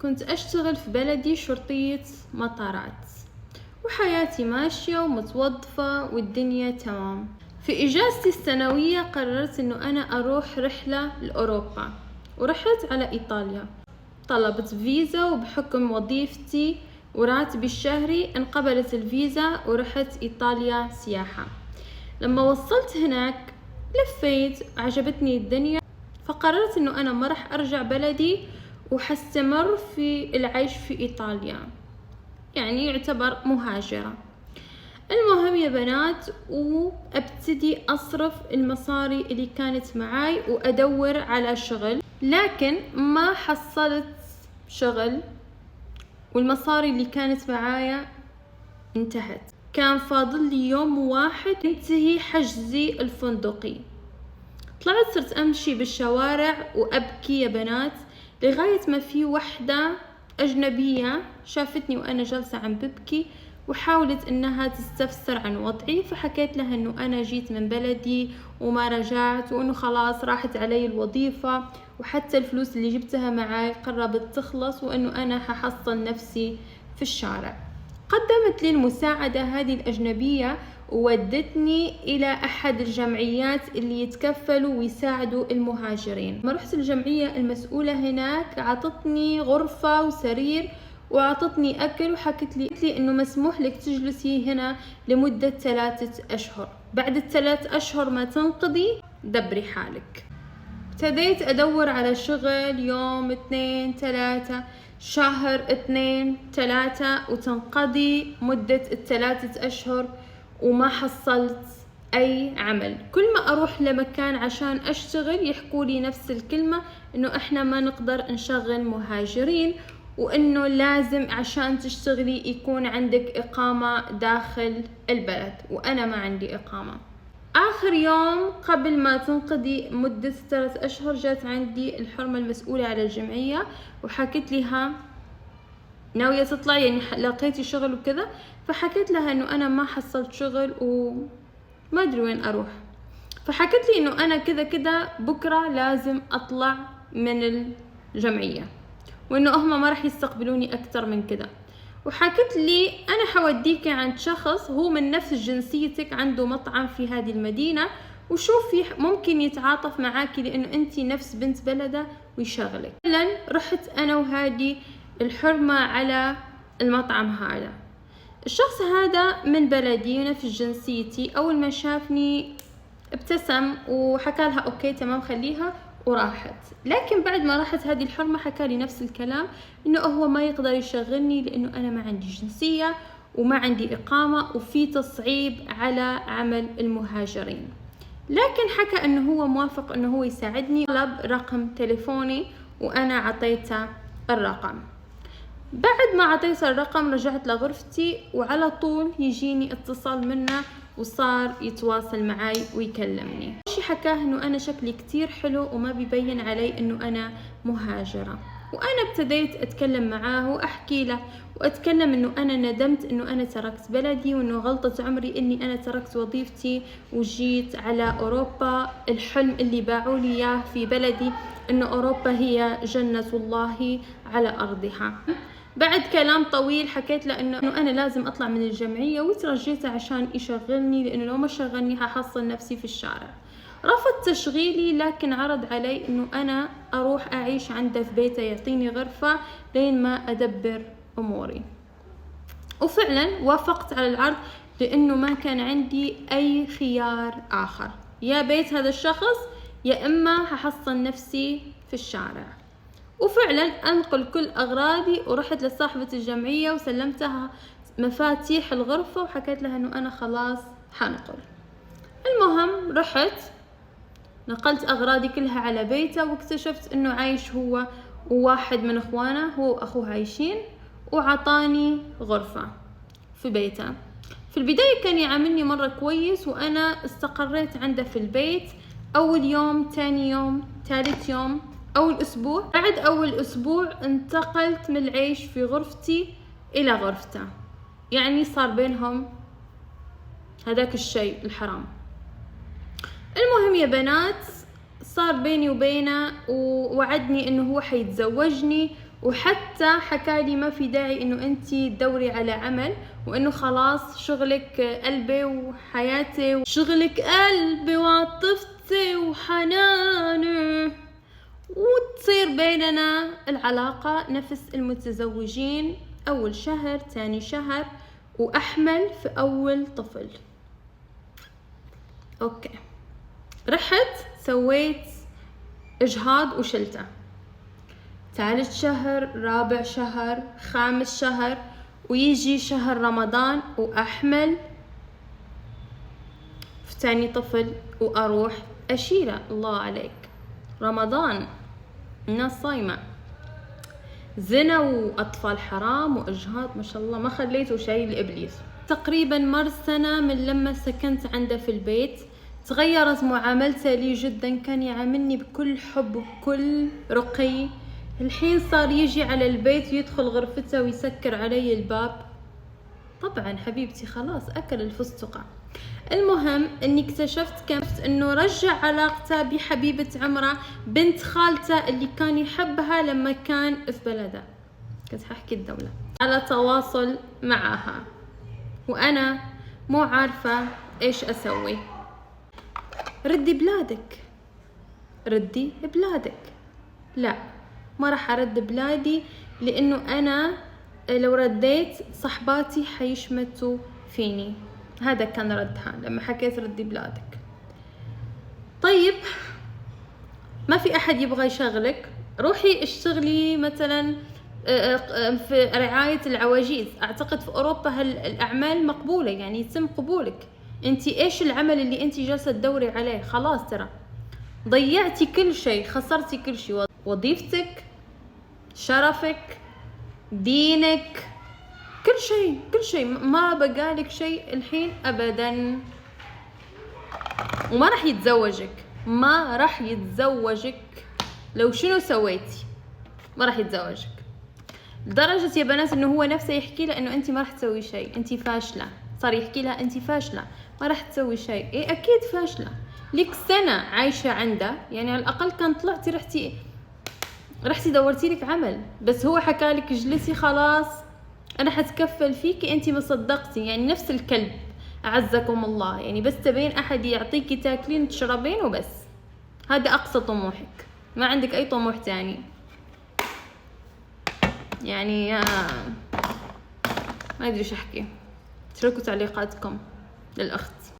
كنت أشتغل في بلدي شرطية مطارات، وحياتي ماشية ومتوظفة والدنيا تمام. في إجازتي السنوية قررت إنه أنا أروح رحلة لأوروبا، ورحت على إيطاليا. طلبت فيزا، وبحكم وظيفتي وراتبي الشهري انقبلت الفيزا ورحت إيطاليا سياحة. لما وصلت هناك لفيت، عجبتني الدنيا، فقررت إنه أنا ما راح أرجع بلدي وحستمر في العيش في إيطاليا، يعني يعتبر مهاجرة. المهم يا بنات، وابتدي أصرف المصاري اللي كانت معاي وأدور على شغل، لكن ما حصلت شغل، والمصاري اللي كانت معايا انتهت. كان فاضل لي يوم واحد ينتهي حجزي الفندقي. طلعت صرت أمشي بالشوارع وأبكي يا بنات، لغاية ما في وحدة أجنبية شافتني وأنا جالسة عم ببكي، وحاولت إنها تستفسر عن وضعي. فحكيت لها إنه أنا جيت من بلدي وما رجعت، وإنه خلاص راحت علي الوظيفة، وحتى الفلوس اللي جبتها معاي قربت تخلص، وإنه أنا ححصل نفسي في الشارع. قدمت لي المساعدة هذه الأجنبية، وودتني إلى أحد الجمعيات اللي يتكفلوا ويساعدوا المهاجرين. ما رحت الجمعية المسؤولة هناك، عطتني غرفة وسرير وعطتني أكل، وحكت لي إنه مسموح لك تجلسي هنا لمدة 3 أشهر. بعد ال3 أشهر ما تنقضي دبري حالك. ابتديت أدور على شغل، يوم 2 3 شهر 2 3 وتنقضي مدة ال3 أشهر، وما حصلت أي عمل. كل ما أروح لمكان عشان أشتغل يحكوا لي نفس الكلمة، إنه إحنا ما نقدر نشغل مهاجرين، وإنه لازم عشان تشتغلي يكون عندك إقامة داخل البلد، وأنا ما عندي إقامة. آخر يوم قبل ما تنقضي مدة 3 أشهر جات عندي الحرمة المسؤولة على الجمعية، وحكيت لها ناوية تطلع، يعني لقيتي شغل وكذا. فحكيت لها إنه أنا ما حصلت شغل وما أدري وين أروح. فحكيت لي إنه أنا كذا كذا بكرة لازم أطلع من الجمعية، وإنه هم ما راح يستقبلوني أكتر من كذا. وحكت لي أنا حوديكي عند شخص هو من نفس جنسيتك، عنده مطعم في هذه المدينة، وشوفي ممكن يتعاطف معاكي لأنه أنتي نفس بنت بلده ويشغلك. فعلا رحت أنا وهادي الحرمة على المطعم هذا. الشخص هذا من بلدي ونفس جنسيتي. أول ما شافني ابتسم وحكى لها أوكي تمام خليها، وراحت. لكن بعد ما راحت هذه الحرمة حكى لي نفس الكلام، إنه هو ما يقدر يشغلني لأنه أنا ما عندي جنسية وما عندي إقامة، وفي تصعيب على عمل المهاجرين. لكن حكى إنه هو موافق إنه هو يساعدني. طلب رقم تليفوني وأنا عطيته الرقم. بعد ما عطيته الرقم رجعت لغرفتي، وعلى طول يجيني اتصال منه وصار يتواصل معي ويكلمني. شي حكاه انه انا شكلي كتير حلو وما بيبين علي انه انا مهاجرة. وانا ابتديت اتكلم معاه واحكي له واتكلم انه انا ندمت انه انا تركت بلدي، وانه غلطة عمري اني انا تركت وظيفتي وجيت على اوروبا. الحلم اللي باعوا لي اياه في بلدي انه اوروبا هي جنة الله على ارضها. بعد كلام طويل حكيت له انه انا لازم اطلع من الجمعية، وترجيته عشان يشغلني لانه لو ما شغلني هحصل نفسي في الشارع. رفض تشغيلي، لكن عرض علي انه انا اروح اعيش عنده في بيته، يعطيني غرفة لين ما ادبر اموري. وفعلا وافقت على العرض، لانه ما كان عندي اي خيار اخر، يا بيت هذا الشخص يا اما هحصل نفسي في الشارع. وفعلا انقل كل اغراضي ورحت لصاحبة الجمعية وسلمتها مفاتيح الغرفة، وحكيت لها انه انا خلاص حنقل. المهم رحت نقلت اغراضي كلها على بيته، واكتشفت انه عايش هو وواحد من اخوانه، هو واخوه عايشين، وعطاني غرفة في بيته. في البداية كان يعاملني مرة كويس، وانا استقريت عنده في البيت. اول يوم، تاني يوم، ثالث يوم، أول أسبوع. بعد أول أسبوع انتقلت من العيش في غرفتي إلى غرفته، يعني صار بينهم هذاك الشيء الحرام. المهم يا بنات، صار بيني وبينه، ووعدني إنه هو حيتزوجني وحتى حكالي ما في داعي انه انتي تدوري على عمل، وانه خلاص شغلك قلبي وحياتي، وشغلك قلبي وعاطفتي وحناني، وتصير بيننا العلاقة نفس المتزوجين، أول شهر تاني شهر وأحمل في أول طفل. أوكي، رحت سويت إجهاض وشلته، ثالث شهر، رابع شهر، خامس شهر، ويجي شهر رمضان وأحمل في تاني طفل وأروح أشيله. الله عليك، رمضان الناس صايمة، زنا وأطفال حرام وإجهاض، ما شاء الله ما خليتوا شيء لإبليس. تقريبا مر سنة من لما سكنت عنده في البيت، تغيرت معاملته لي جدا، كان يعاملني بكل حب وبكل رقي. الحين صار يجي على البيت ويدخل غرفته ويسكر علي الباب. طبعا حبيبتي خلاص أكل الفستقة. المهم اني اكتشفت انه رجع علاقته بحبيبة عمره بنت خالته اللي كان يحبها لما كان في بلده، كنت ححكي الدولة، على تواصل معها، وانا مو عارفة ايش اسوي. ردي بلادك، ردي بلادك. لا، ما راح ارد بلادي، لانه انا لو رديت صحباتي حيشمتوا فيني. هذا كان ردها لما حكيت ردي بلادك. طيب ما في احد يبغى يشغلك، روحي اشتغلي مثلا في رعاية العواجيز. اعتقد في اوروبا هالاعمال مقبولة، يعني يتم قبولك. انتي ايش العمل اللي انتي جالسة تدوري عليه؟ خلاص ترى ضيعتي كل شيء، خسرتي كل شيء، وظيفتك، شرفك، دينك، كل شيء كل شيء، ما بقالك شيء الحين ابدا. وما راح يتزوجك، ما راح يتزوجك لو شنو سويتي، ما راح يتزوجك. لدرجة يا بنات انه هو نفسه يحكي لها انه انت ما راح تسوي شيء، انت فاشلة. صار يحكي لها انت فاشلة، ما راح تسوي شيء. ايه اكيد فاشلة، لك سنة عايشة عنده، يعني على الاقل كان طلعتي رحتي دورتي لك عمل. بس هو حكالك اجلسي خلاص انا حتكفل فيكي، انتي ما صدقتي. يعني نفس الكلب اعزكم الله، يعني بس تبين احد يعطيكي تاكلين تشربين وبس. هذا اقصى طموحك، ما عندك اي طموح تاني. يعني ما ادري ايش احكي. اتركوا تعليقاتكم للاخت.